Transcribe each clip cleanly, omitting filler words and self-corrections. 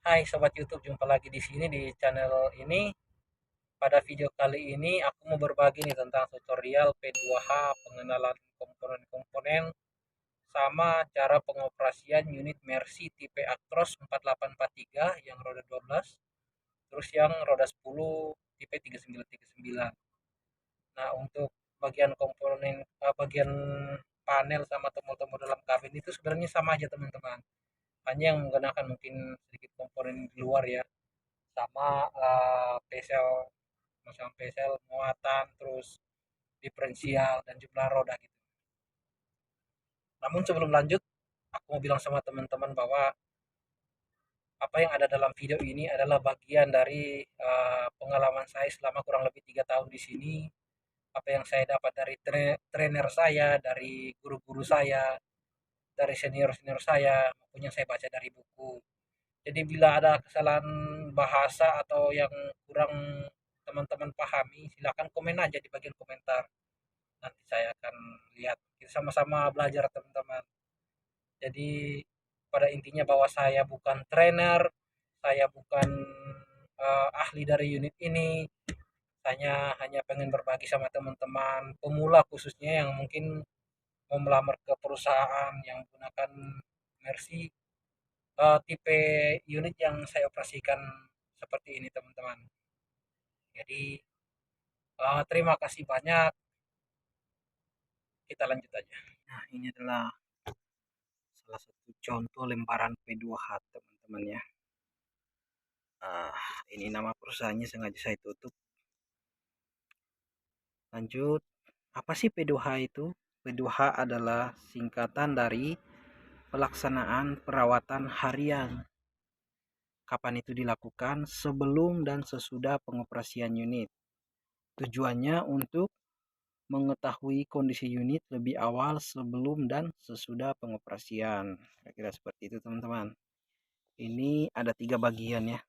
Hai sobat YouTube, jumpa lagi di sini di channel ini. Pada video kali ini aku mau berbagi nih tentang tutorial P2H, pengenalan komponen-komponen sama cara pengoperasian unit Mercy tipe Actros 4843 yang roda 12, terus yang roda 10 tipe 3939. Nah, untuk bagian komponen bagian panel sama tombol-tombol dalam kabin itu sebenarnya sama aja teman-teman. Hanya yang menggunakan mungkin sedikit komponen di luar ya, sama pesel, macam pesel muatan, terus diferensial dan jumlah roda gitu. Namun sebelum lanjut, aku mau bilang sama teman-teman bahwa apa yang ada dalam video ini adalah bagian dari pengalaman saya selama kurang lebih 3 tahun di sini. Apa yang saya dapat dari trainer saya, dari guru-guru saya, dari senior-senior saya, maupun yang saya baca dari buku. Jadi bila ada kesalahan bahasa atau yang kurang teman-teman pahami, silakan komen aja di bagian komentar. Nanti saya akan lihat. Kita sama-sama belajar teman-teman. Jadi pada intinya bahwa saya bukan trainer, saya bukan ahli dari unit ini. Saya hanya pengen berbagi sama teman-teman pemula khususnya yang mungkin mau melamar ke perusahaan yang menggunakan Mercy tipe unit yang saya operasikan seperti ini teman-teman. Jadi terima kasih banyak. Kita lanjut aja. Nah, ini adalah salah satu contoh lembaran P2H teman-teman ya. Ini nama perusahaannya sengaja saya tutup. Lanjut, apa sih P2H itu? P2H adalah singkatan dari pelaksanaan perawatan harian. Kapan itu dilakukan? Sebelum dan sesudah pengoperasian unit. Tujuannya untuk mengetahui kondisi unit lebih awal sebelum dan sesudah pengoperasian. Kira-kira seperti itu teman-teman. Ini ada 3 bagian ya.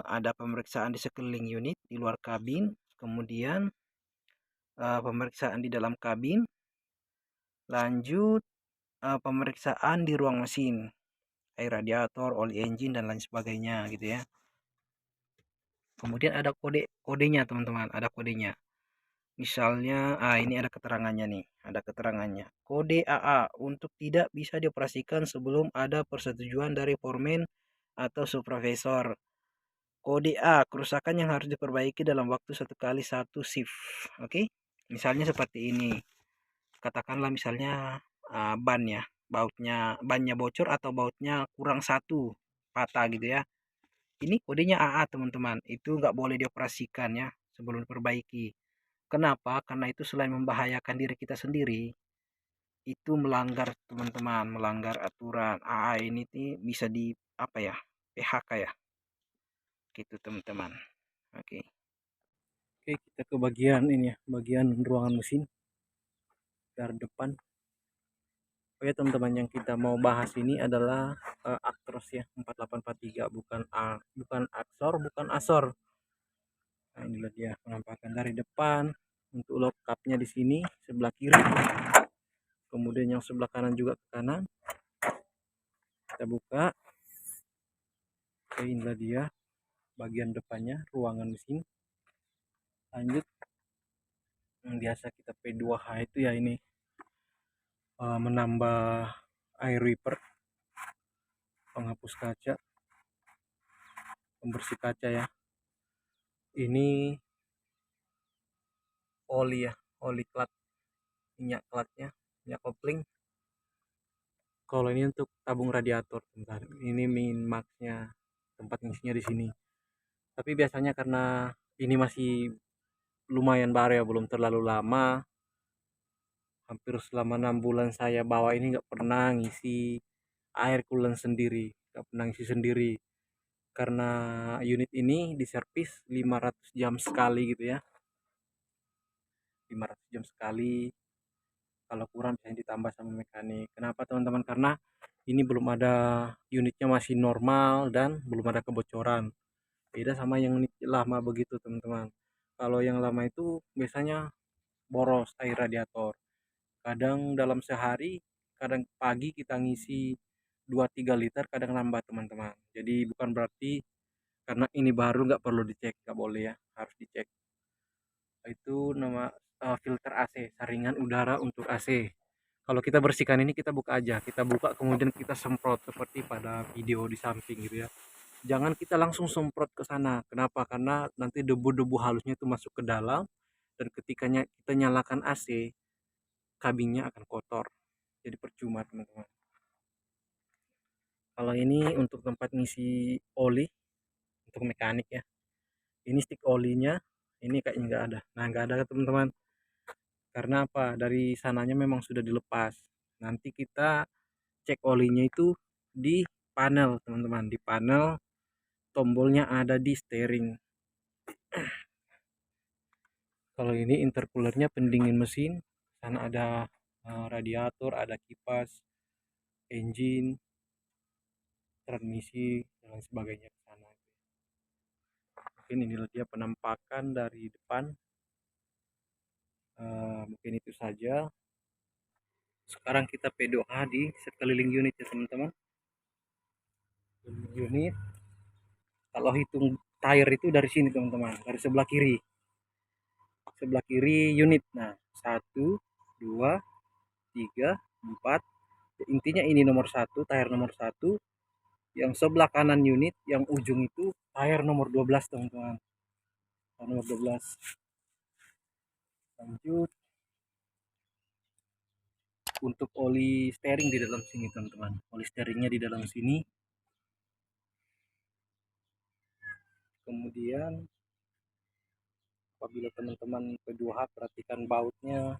Ada pemeriksaan di sekeliling unit, di luar kabin, kemudian pemeriksaan di dalam kabin, lanjut pemeriksaan di ruang mesin, air radiator, oli engine, dan lain sebagainya gitu ya. Kemudian ada kodenya teman-teman, ada kodenya. Misalnya, ini ada keterangannya nih, ada keterangannya. Kode AA untuk tidak bisa dioperasikan sebelum ada persetujuan dari foreman atau supervisor. Kode A, kerusakan yang harus diperbaiki dalam waktu 1 kali 1 shift. Oke, misalnya seperti ini. Katakanlah misalnya ban ya, bannya bocor atau bautnya kurang 1, patah gitu ya. Ini kodenya AA teman-teman, itu nggak boleh dioperasikan ya sebelum diperbaiki. Kenapa? Karena itu selain membahayakan diri kita sendiri, itu melanggar teman-teman, melanggar aturan. AA ini bisa di apa ya, PHK ya, gitu teman-teman. Oke. Oke, kita ke bagian ini ya, bagian ruangan mesin, gar depan. Oke teman-teman, yang kita mau bahas ini adalah Actros ya, 4843, bukan Axor, bukan Asor. Nah, inilah dia penampakan dari depan. Untuk lock cupnya di sini sebelah kiri, kemudian yang sebelah kanan juga ke kanan. Kita buka. Oke, inilah dia bagian depannya, ruangan mesin. Lanjut, yang biasa kita P2H itu ya ini, menambah air wiper, penghapus kaca, pembersih kaca ya. Ini oli ya, oli plat, minyak platnya, minyak kopling. Kalau ini untuk tabung radiator, bentar. Ini min maxnya, tempat ngisinya di sini. Tapi biasanya karena ini masih lumayan baru ya, belum terlalu lama. Hampir selama 6 bulan saya bawa ini nggak pernah ngisi air coolant sendiri, nggak pernah ngisi sendiri. Karena unit ini diservis 500 jam sekali gitu ya. 500 jam sekali, kalau kurang bisa ditambah sama mekanik. Kenapa teman-teman? Karena ini belum ada, unitnya masih normal dan belum ada kebocoran. Beda sama yang unit lama begitu teman-teman. Kalau yang lama itu biasanya boros air radiator. Kadang dalam sehari, kadang pagi kita ngisi 2-3 liter kadang nambah teman-teman. Jadi bukan berarti karena ini baru nggak perlu dicek, nggak boleh ya, harus dicek. Itu nama filter AC, saringan udara untuk AC. Kalau kita bersihkan ini kita buka aja, kita buka kemudian kita semprot seperti pada video di samping gitu ya. Jangan kita langsung semprot ke sana. Kenapa? Karena nanti debu-debu halusnya itu masuk ke dalam dan ketika kita nyalakan AC, kabinnya akan kotor. Jadi percuma teman-teman. Kalau ini untuk tempat ngisi oli untuk mekanik ya. Ini stick olinya, ini kayaknya nggak ada. Nah nggak ada teman-teman. Karena apa? Dari sananya memang sudah dilepas. Nanti kita cek olinya itu di panel teman-teman. Di panel tombolnya ada di steering. Kalau ini intercoolernya pendingin mesin. Sana ada radiator, ada kipas, engine, transmisi dan lain sebagainya ke sana. Mungkin inilah dia penampakan dari depan. Mungkin itu saja. Sekarang kita P2A di sekeliling unit ya teman-teman. Unit. Kalau hitung tire itu dari sini teman-teman, dari sebelah kiri. Sebelah kiri unit. Nah, 1, 2, 3, 4. Intinya ini nomor 1, tire nomor 1. Yang sebelah kanan unit, yang ujung itu tire nomor 12 teman-teman. Nomor 12. Lanjut. Untuk oli steering di dalam sini teman-teman. Oli steeringnya di dalam sini. Kemudian apabila teman-teman P2H perhatikan bautnya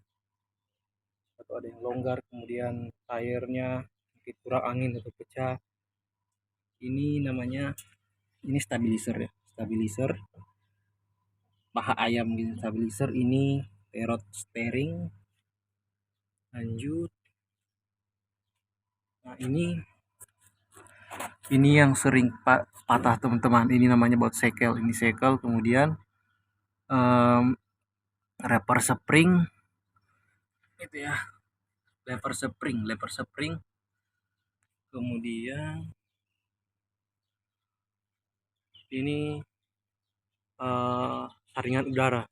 atau ada yang longgar, kemudian tire-nya mungkin kurang angin atau pecah, ini namanya, ini stabilizer ya, stabilizer paha ayam gitu. Stabilizer ini perot steering. Lanjut. Nah ini yang sering patah teman-teman, ini namanya baut sekel. Ini sekel, kemudian lever spring itu ya, lever spring, kemudian ini saringan udara,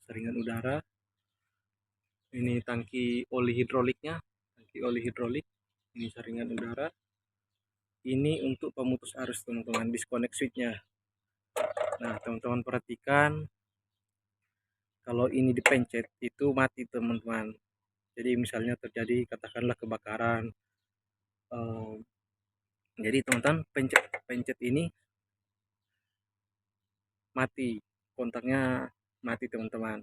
ini tangki oli hidroliknya, ini saringan udara, ini untuk pemutus arus teman-teman, disconnect switchnya. Nah teman-teman perhatikan, kalau ini dipencet itu mati teman-teman. Jadi misalnya terjadi katakanlah kebakaran, jadi teman-teman pencet ini mati, kontaknya mati teman-teman.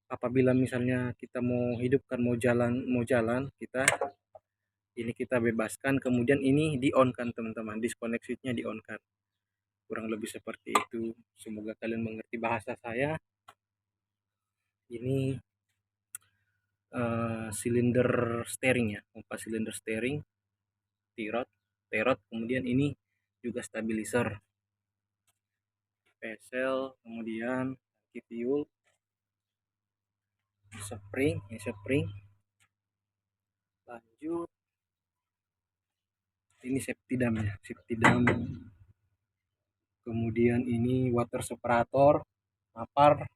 Apabila misalnya kita mau hidupkan, mau jalan kita bebaskan, kemudian ini di on kan teman-teman, disconnect switchnya di on kan. Kurang lebih seperti itu. Semoga kalian mengerti bahasa saya. Ini silinder steering ya, pompa silinder steering, terot, kemudian ini juga stabilizer, pesel, kemudian kitiul, spring. Lanjut, ini safety dam ya, kemudian ini water separator, mapar,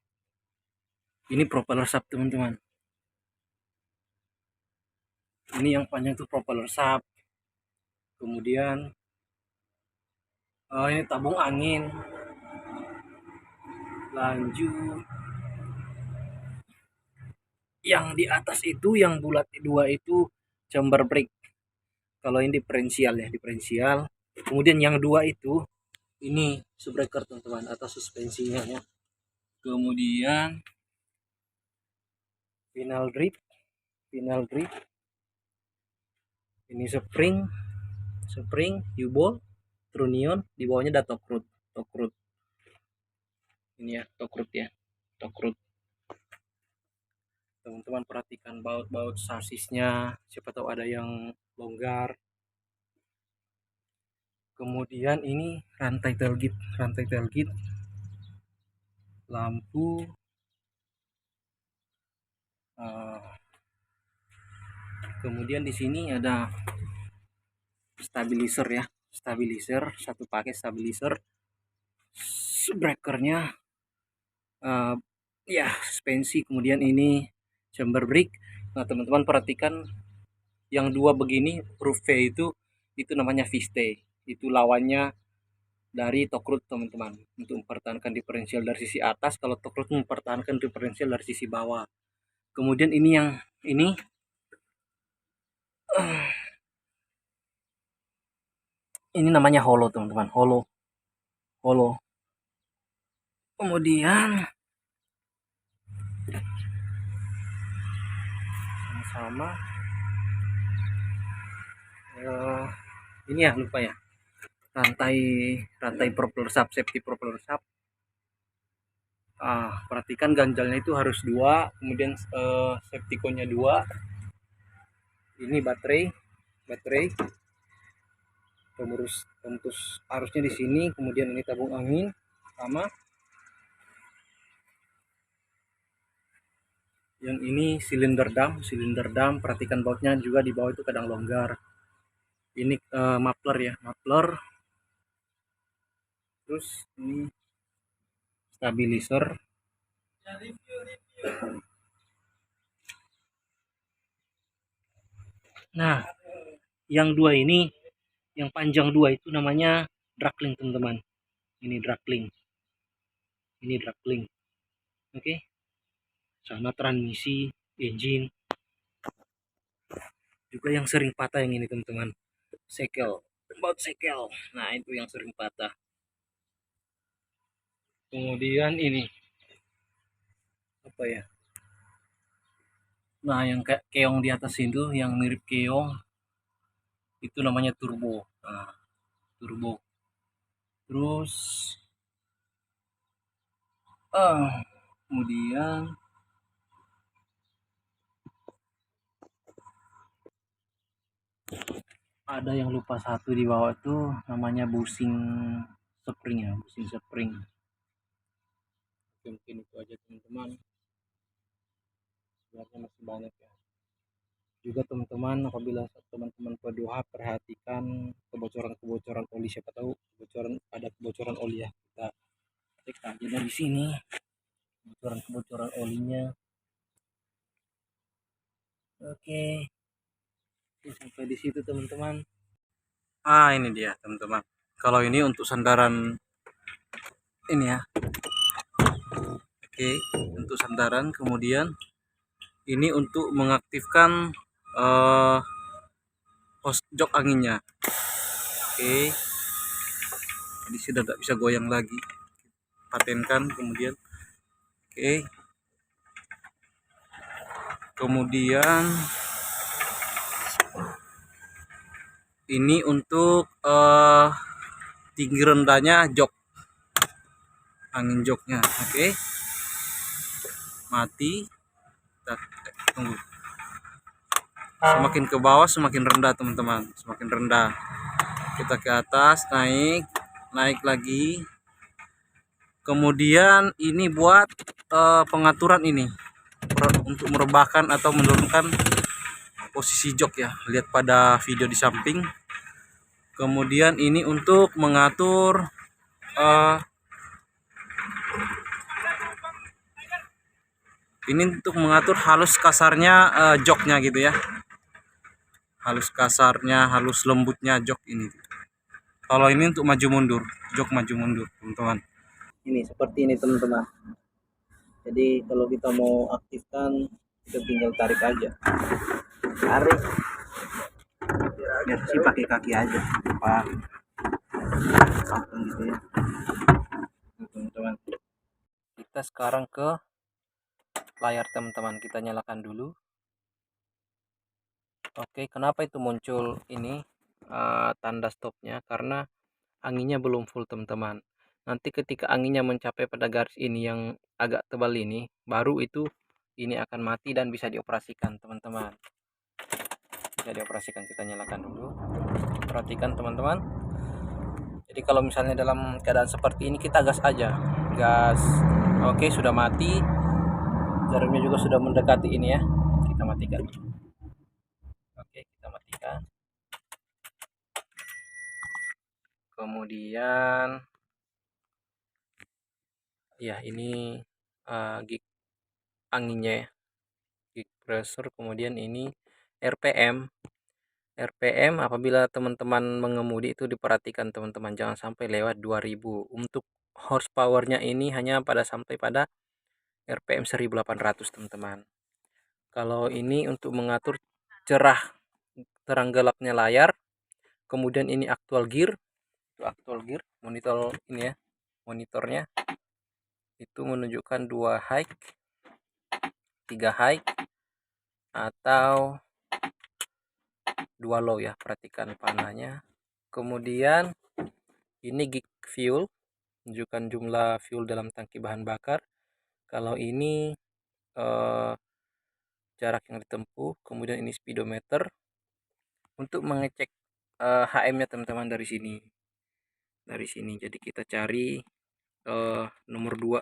ini propeller shaft teman-teman. Ini yang panjang itu propeller shaft. Kemudian ini tabung angin. Lanjut, yang di atas itu yang bulat dua itu chamber brake. Kalau ini diferensial ya, kemudian yang dua itu ini subbreaker teman-teman, atas suspensinya ya. Kemudian final grip, ini spring, U-bolt, trunion, di bawahnya ada torque rod. Ini ya, torque rod. Teman-teman perhatikan baut sasisnya, siapa tahu ada yang longgar. Kemudian ini rantai tailgate, lampu, kemudian di sini ada stabilizer ya, stabilizer satu paket stabilizer, breakernya, ya suspensi, kemudian ini chamber brake. Nah teman-teman perhatikan yang dua begini huruf V itu namanya V-stay, itu lawannya dari torque root teman-teman, untuk mempertahankan diferensial dari sisi atas, kalau torque root mempertahankan diferensial dari sisi bawah. Kemudian ini yang ini namanya hollow teman-teman, hollow. Kemudian sama ini ya, lupa ya, rantai propeller sub, safety propeller sub. Perhatikan ganjalnya itu harus 2, kemudian safety cone-nya 2. Ini baterai pemutus arusnya di sini, kemudian ini tabung angin sama. Yang ini silinder dam, perhatikan bautnya juga, di bawah itu kadang longgar. Ini muffler ya, muffler. Terus ini stabilizer. Nah, yang dua ini, yang panjang 2 itu namanya drag link teman-teman. Ini drag link. Oke. Sama transmisi, engine. Juga yang sering patah yang ini teman-teman, baut sekel. Nah itu yang sering patah. Kemudian ini apa ya, nah yang kayak keong di atas itu, yang mirip keong itu namanya turbo. Nah, turbo. Terus kemudian ada yang lupa satu di bawah itu, namanya bushing spring ya, bushing spring. Mungkin itu aja teman-teman, sebenarnya masih banyak ya. Juga teman-teman, apabila teman-teman P2H, perhatikan kebocoran oli, siapa tahu ada kebocoran oli ya, kita cek aja di sini kebocoran olinya. Oke, sampai di situ teman-teman. Ini dia teman-teman, kalau ini untuk sandaran ini ya. Oke, untuk sandaran. Kemudian ini untuk mengaktifkan hose jok anginnya. Oke, jadi sudah tidak bisa goyang lagi, patenkan. Kemudian ini untuk tinggi rendahnya jok, angin joknya. Oke, mati. Tunggu, semakin ke bawah semakin rendah teman-teman, semakin rendah. Kita ke atas, naik lagi. Kemudian ini buat pengaturan ini, untuk merebahkan atau menurunkan posisi jok ya, lihat pada video di samping. Kemudian ini untuk mengatur halus kasarnya joknya gitu ya, halus kasarnya, halus lembutnya jok ini. Kalau ini untuk maju mundur, jok maju mundur teman-teman. Ini seperti ini teman-teman. Jadi kalau kita mau aktifkan, kita tinggal tarik aja, biar sih pakai kaki aja, langsung gitu ya teman-teman. Kita sekarang ke layar teman-teman, kita nyalakan dulu. Oke, kenapa itu muncul ini tanda stopnya? Karena anginnya belum full teman-teman. Nanti ketika anginnya mencapai pada garis ini yang agak tebal ini, baru itu ini akan mati dan bisa dioperasikan teman-teman. Bisa dioperasikan. Kita nyalakan dulu. Perhatikan teman-teman. Jadi kalau misalnya dalam keadaan seperti ini, kita gas aja, gas. Oke, sudah mati. Jarumnya juga sudah mendekati ini ya. Kita matikan. Oke, kita matikan. kemudian ya ini gig anginnya ya, gig pressure, kemudian ini RPM. RPM apabila teman-teman mengemudi itu diperhatikan teman-teman, jangan sampai lewat 2000. Untuk horsepowernya ini hanya sampai pada RPM 1800 teman-teman. Kalau ini untuk mengatur terang gelapnya layar, kemudian ini actual gear, itu actual gear, monitor ini ya, monitornya itu menunjukkan 2 high, 3 high, atau 2 low ya, perhatikan panahnya. Kemudian ini gig fuel, menunjukkan jumlah fuel dalam tangki bahan bakar. Kalau ini jarak yang ditempuh, kemudian ini speedometer untuk mengecek HM-nya teman-teman dari sini. Jadi kita cari nomor 2.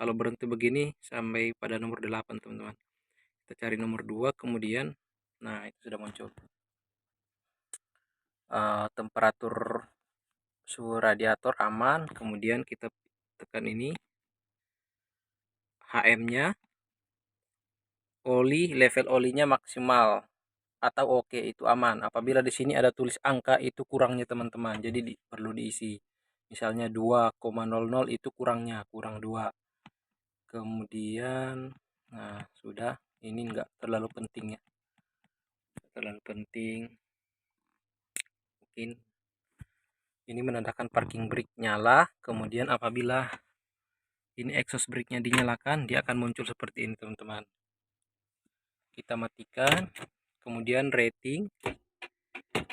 Kalau berhenti begini sampai pada nomor 8 teman-teman. Kita cari nomor 2, kemudian nah itu sudah muncul. Temperatur suhu radiator aman, kemudian kita tekan ini HM-nya, level olinya maksimal atau oke, itu aman. Apabila di sini ada tulis angka itu kurangnya teman-teman, jadi perlu diisi. Misalnya 2,00 itu kurang 2. Kemudian nah sudah, ini enggak terlalu penting ya, mungkin ini menandakan parking brake nyala. Kemudian apabila ini exhaust brake-nya dinyalakan, dia akan muncul seperti ini teman-teman. Kita matikan, kemudian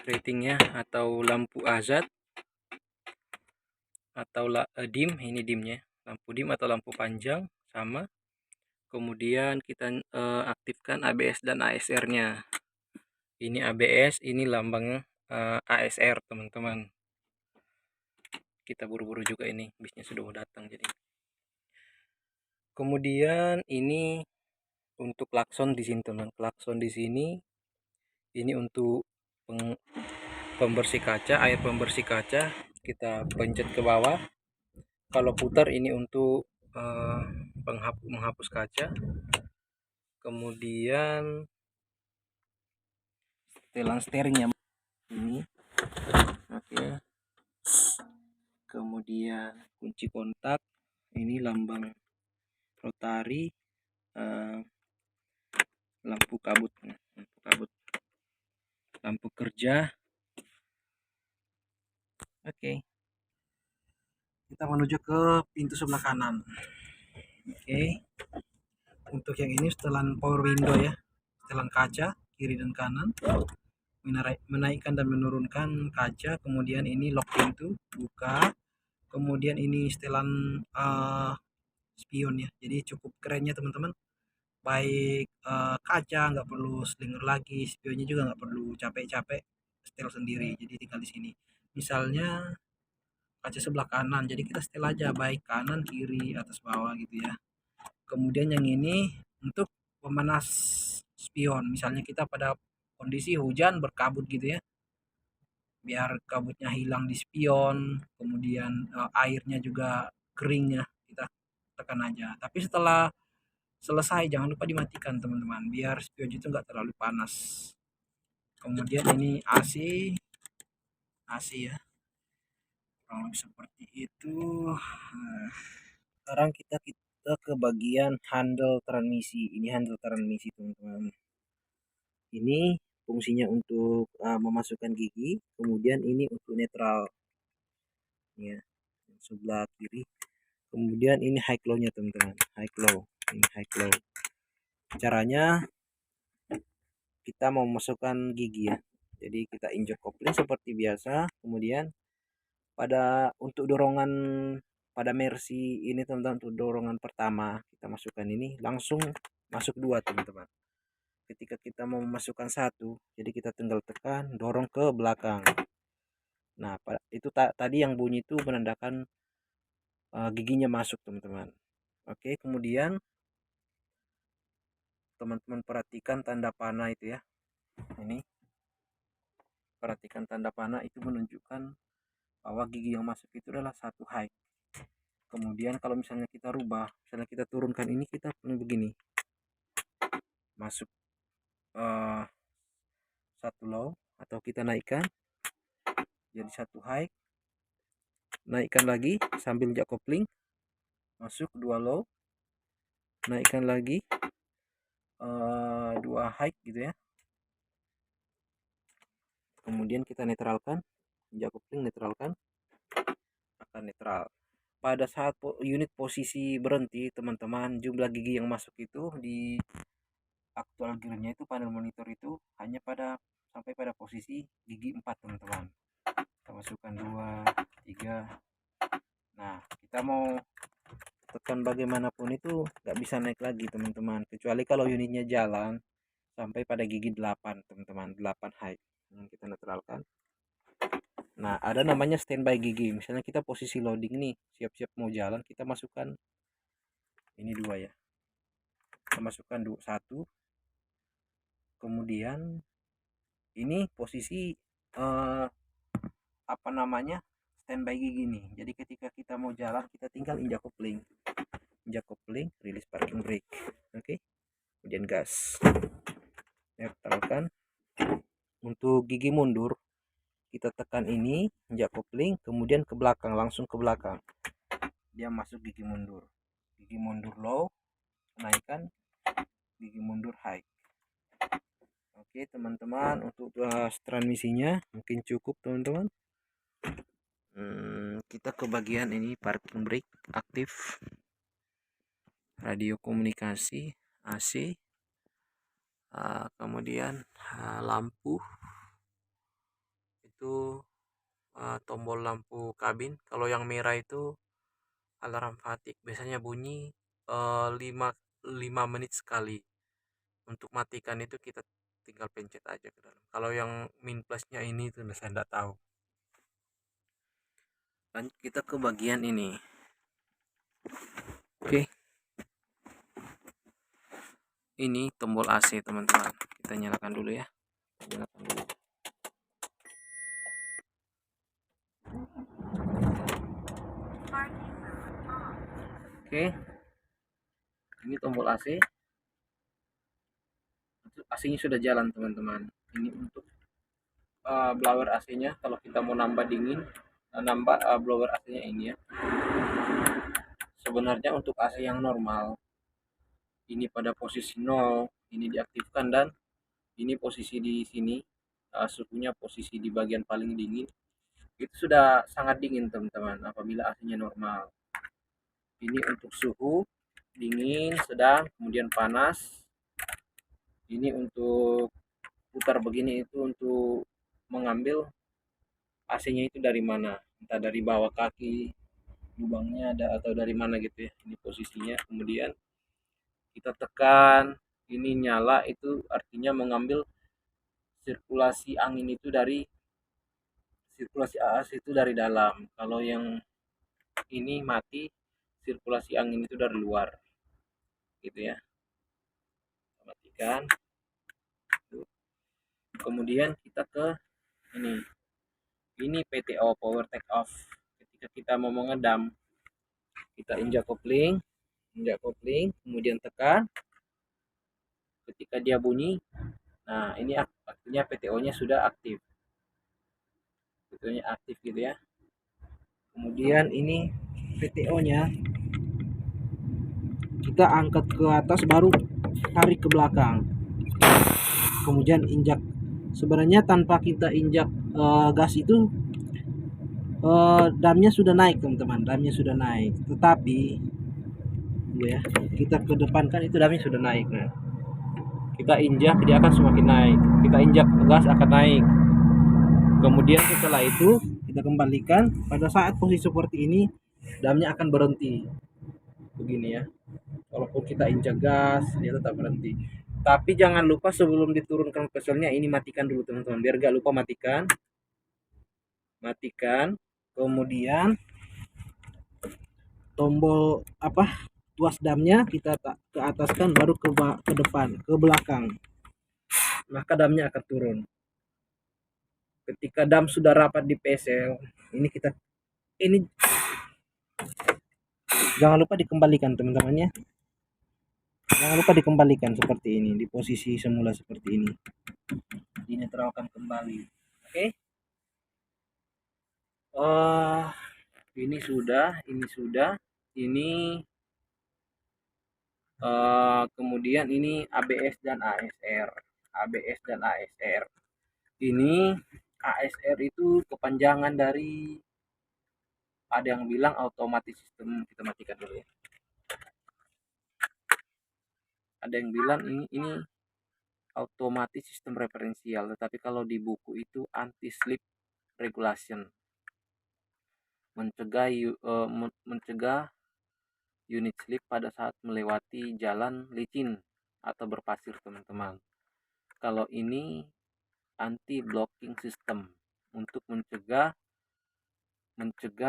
ratingnya atau lampu hazard atau dim, ini dimnya, lampu dim atau lampu panjang sama. Kemudian kita aktifkan ABS dan ASR-nya. Ini ABS, ini lambang ASR teman-teman. Kita buru-buru juga, ini bisnya sudah mau datang jadi. Kemudian ini untuk klakson di sini teman, klakson di sini ini untuk pembersih kaca, air pembersih kaca, kita pencet ke bawah. Kalau putar ini untuk menghapus kaca. Kemudian setelan steeringnya ini, oke. Kemudian kunci kontak, ini lambang rotari, lampu kabut, lampu kerja. Oke, kita menuju ke pintu sebelah kanan. Oke, untuk yang ini setelan power window ya, setelan kaca kiri dan kanan, menaikkan dan menurunkan kaca. Kemudian ini lock pintu, buka. Kemudian ini setelan spion ya, jadi cukup kerennya teman-teman. Baik kaca nggak perlu slinger lagi, spionnya juga nggak perlu capek-capek setel sendiri, jadi tinggal di sini. Misalnya kaca sebelah kanan, jadi kita setel aja baik kanan kiri atas bawah gitu ya. Kemudian yang ini untuk pemanas spion, misalnya kita pada kondisi hujan berkabut gitu ya, biar kabutnya hilang di spion, kemudian airnya juga kering ya, kita tekan aja. Tapi setelah selesai jangan lupa dimatikan teman-teman, biar spion itu nggak terlalu panas. Kemudian ini AC ya, kurang seperti itu. Nah, sekarang kita ke bagian handle transmisi. Ini handle transmisi teman-teman, ini fungsinya untuk memasukkan gigi, kemudian ini untuk netral ya, sebelah kiri. Kemudian ini high low nya teman-teman, ini high low. Caranya kita mau memasukkan gigi ya, jadi kita injek kopling seperti biasa. Kemudian untuk dorongan pada Mercy ini teman-teman, untuk dorongan pertama kita masukkan ini langsung masuk 2 teman-teman. Ketika kita mau memasukkan 1, jadi kita tinggal tekan dorong ke belakang. Nah itu tadi yang bunyi itu menandakan giginya masuk teman-teman. Oke, kemudian teman-teman perhatikan tanda panah itu ya, ini perhatikan tanda panah itu menunjukkan bahwa gigi yang masuk itu adalah satu high. Kemudian kalau misalnya kita rubah, misalnya kita turunkan ini, kita begini, masuk satu low, atau kita naikkan jadi satu high, naikkan lagi sambil jack kopling, masuk dua low, naikkan lagi dua high gitu ya. Kemudian kita netralkan, jack kopling netralkan, akan netral. Pada saat unit posisi berhenti, teman-teman, jumlah gigi yang masuk itu di aktual gearnya itu, panel monitor itu hanya sampai pada posisi gigi 4, teman-teman. Kita masukkan 2, 3. Nah, kita mau tekan bagaimanapun itu nggak bisa naik lagi, teman-teman, kecuali kalau unitnya jalan sampai pada gigi 8, teman-teman, 8 high. Kita netralkan. Nah, ada namanya standby gigi. Misalnya kita posisi loading nih, siap-siap mau jalan, kita masukkan ini 2 ya. Kita masukkan 1. Kemudian ini posisi apa namanya? Standby gigi nih. Jadi ketika kita mau jalan, kita tinggal injak kopling. Injak kopling, rilis parking brake. Oke. Kemudian gas. Netralkan. Untuk gigi mundur, kita tekan ini, injak kopling, kemudian ke belakang, langsung ke belakang, dia masuk gigi mundur. Gigi mundur low, naikkan, gigi mundur high. Oke, teman-teman, untuk transmisinya mungkin cukup, teman-teman. Kita ke bagian ini, parking brake aktif, radio komunikasi, AC, kemudian lampu itu, tombol lampu kabin. Kalau yang merah itu alarm fatigue, biasanya bunyi 5 menit sekali. Untuk matikan itu kita tinggal pencet aja ke dalam. Kalau yang min plusnya ini itu saya tidak tahu. Lanjut kita ke bagian ini. Oke. Ini tombol AC, teman-teman. Kita nyalakan dulu ya. Nyalakan dulu. Oke. Ini tombol AC. AC-nya sudah jalan, teman-teman. Ini untuk blower AC-nya. Kalau kita mau nambah dingin, nambah blower AC-nya ini ya. Sebenarnya untuk AC yang normal, ini pada posisi 0, ini diaktifkan, dan ini posisi di sini, suhunya posisi di bagian paling dingin, itu sudah sangat dingin, teman-teman, apabila AC-nya normal. Ini untuk suhu dingin, sedang, kemudian panas. Ini untuk putar begini itu untuk mengambil AC-nya itu dari mana, entah dari bawah kaki lubangnya ada atau dari mana gitu ya. Ini posisinya. Kemudian kita tekan, ini nyala, itu artinya mengambil sirkulasi angin itu dari sirkulasi AC itu dari dalam. Kalau yang ini mati, sirkulasi angin itu dari luar, gitu ya. Matikan. Kemudian kita ke ini PTO, power take off. Ketika kita mau mengedam, kita injak kopling, kemudian tekan. Ketika dia bunyi, nah ini artinya PTO-nya sudah aktif. PTO-nya aktif gitu ya. Kemudian ini PTO-nya kita angkat ke atas, baru tarik ke belakang, kemudian injak. Sebenarnya tanpa kita injak gas itu damnya sudah naik, teman-teman, damnya sudah naik. Tetapi ya, kita kedepankan itu damnya sudah naik. Nah, kita injak, dia akan semakin naik. Kita injak gas, akan naik. Kemudian setelah itu kita kembalikan. Pada saat posisi seperti ini, damnya akan berhenti begini ya. Walaupun kita injak gas, dia tetap berhenti. Tapi jangan lupa sebelum diturunkan keselnya, ini matikan dulu, teman-teman, biar gak lupa matikan. Kemudian tombol tuas damnya kita ke ataskan, baru ke depan, ke belakang, maka damnya akan turun. Ketika dam sudah rapat di PSL, ini jangan lupa dikembalikan teman-temannya. Jangan lupa dikembalikan seperti ini di posisi semula seperti ini. Dinetralkan kembali. Oke. Ini sudah, ini kemudian ini ABS dan ASR. ABS dan ASR. Ini ASR itu kepanjangan dari, ada yang bilang automatic system. Kita matikan dulu ya. Ada yang bilang ini automatic system referensial, tetapi kalau di buku itu anti slip regulation, mencegah unit slip pada saat melewati jalan licin atau berpasir teman-teman. Kalau ini anti blocking system, untuk mencegah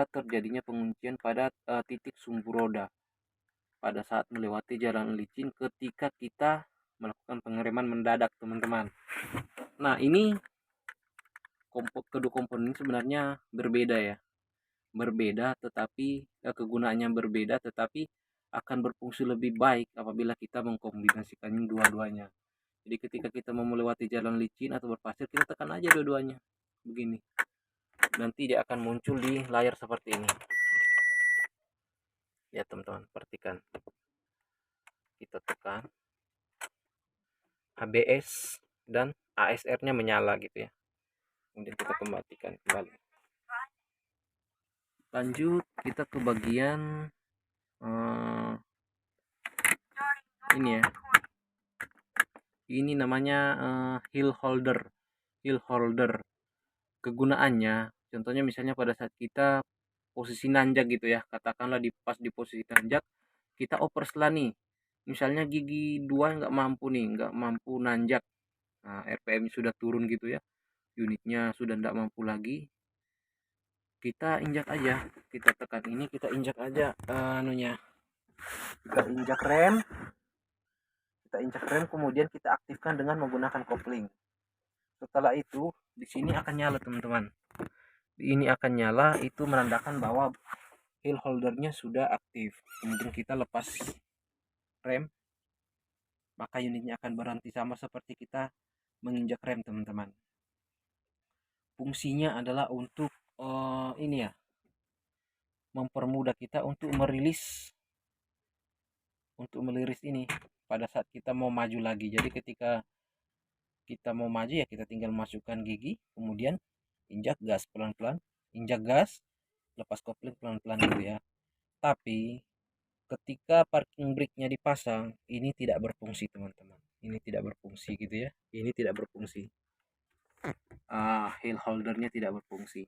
terjadinya penguncian pada titik sumbu roda pada saat melewati jalan licin ketika kita melakukan pengereman mendadak teman-teman. Nah ini kedua komponen sebenarnya berbeda tetapi kegunaannya berbeda, tetapi akan berfungsi lebih baik apabila kita mengkombinasikan dua-duanya. Jadi ketika kita mau melewati jalan licin atau berpasir, kita tekan aja dua-duanya begini, nanti dia akan muncul di layar seperti ini ya teman-teman. Perhatikan, kita tekan ABS dan ASR nya menyala gitu ya, kemudian kita kembalikan kembali. Lanjut kita ke bagian ini ya, ini namanya heel holder. Kegunaannya contohnya misalnya pada saat kita posisi nanjak gitu ya, katakanlah pas di posisi nanjak kita oper setelah nih, misalnya gigi 2 nggak mampu nanjak, nah, RPM sudah turun gitu ya, unitnya sudah nggak mampu lagi, kita injak aja, kita tekan ini, kita injak aja kita injak rem, kemudian kita aktifkan dengan menggunakan kopling. Setelah itu di sini akan nyala teman-teman, ini akan nyala, itu menandakan bahwa heel holdernya sudah aktif. Kemudian kita lepas rem, maka unitnya akan berhenti, sama seperti kita menginjak rem teman-teman. Fungsinya adalah untuk ini ya, mempermudah kita untuk merilis ini pada saat kita mau maju lagi. Jadi ketika kita mau maju ya kita tinggal masukkan gigi, kemudian injak gas pelan-pelan, injak gas, lepas kopling pelan-pelan gitu ya. Tapi ketika parking brake-nya dipasang, ini tidak berfungsi teman-teman, ini tidak berfungsi gitu ya, ini tidak berfungsi, heel holdernya tidak berfungsi.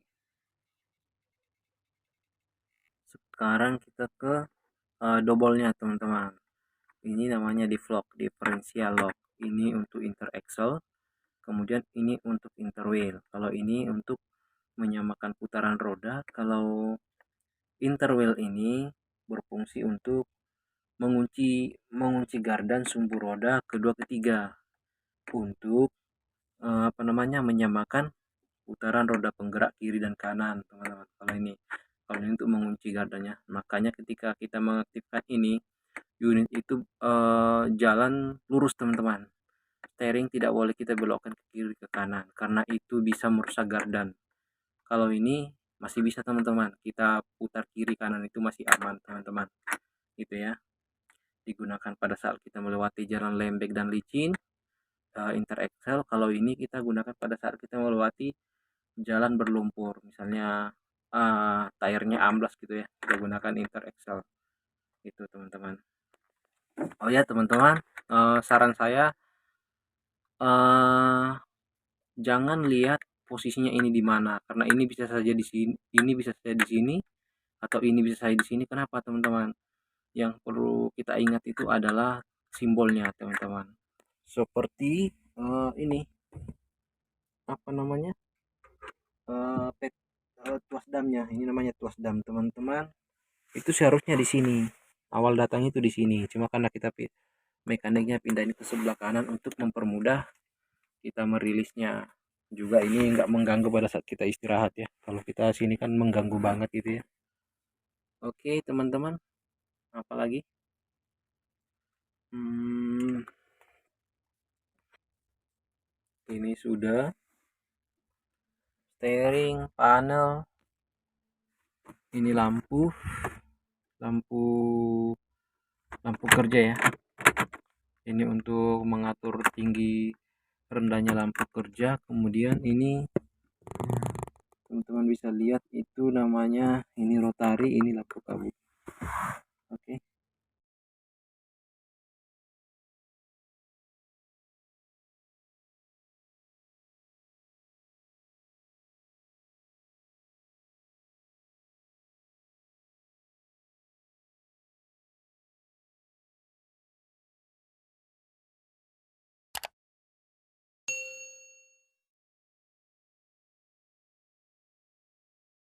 Sekarang kita ke double-nya teman-teman. Ini namanya deflock, differential lock. Ini untuk inter axle, kemudian ini untuk interwheel. Kalau ini untuk menyamakan putaran roda, kalau interwheel ini berfungsi untuk mengunci gardan sumbu roda kedua ketiga untuk menyamakan putaran roda penggerak kiri dan kanan teman-teman. Kalau ini untuk mengunci gardannya. Makanya ketika kita mengaktifkan ini, unit itu jalan lurus teman-teman. Steering tidak boleh kita belokkan ke kiri ke kanan karena itu bisa merusak gardan. Kalau ini masih bisa teman-teman, kita putar kiri kanan itu masih aman teman-teman, gitu ya. Digunakan pada saat kita melewati jalan lembek dan licin, inter axle. Kalau ini kita gunakan pada saat kita melewati jalan berlumpur, misalnya tayarnya amblas gitu ya, kita gunakan inter axle itu teman-teman. Oh ya teman-teman, saran saya jangan lihat posisinya ini di mana, karena ini bisa saja di sini, ini bisa saja di sini, atau ini bisa saja di sini. Kenapa teman-teman? Yang perlu kita ingat itu adalah simbolnya teman-teman, seperti ini apa namanya, tuas damnya, ini namanya tuas dam teman-teman, itu seharusnya di sini, awal datangnya itu di sini, cuma karena kita mekaniknya pindah ini ke sebelah kanan untuk mempermudah kita merilisnya. juga ini nggak mengganggu pada saat kita istirahat ya. Kalau kita sini kan mengganggu banget gitu ya. Oke teman-teman, apalagi ini sudah steering panel, ini lampu lampu lampu kerja ya. Ini untuk mengatur tinggi rendahnya lampu kerja. Kemudian ini teman-teman bisa lihat itu namanya ini rotari, ini lampu kabut.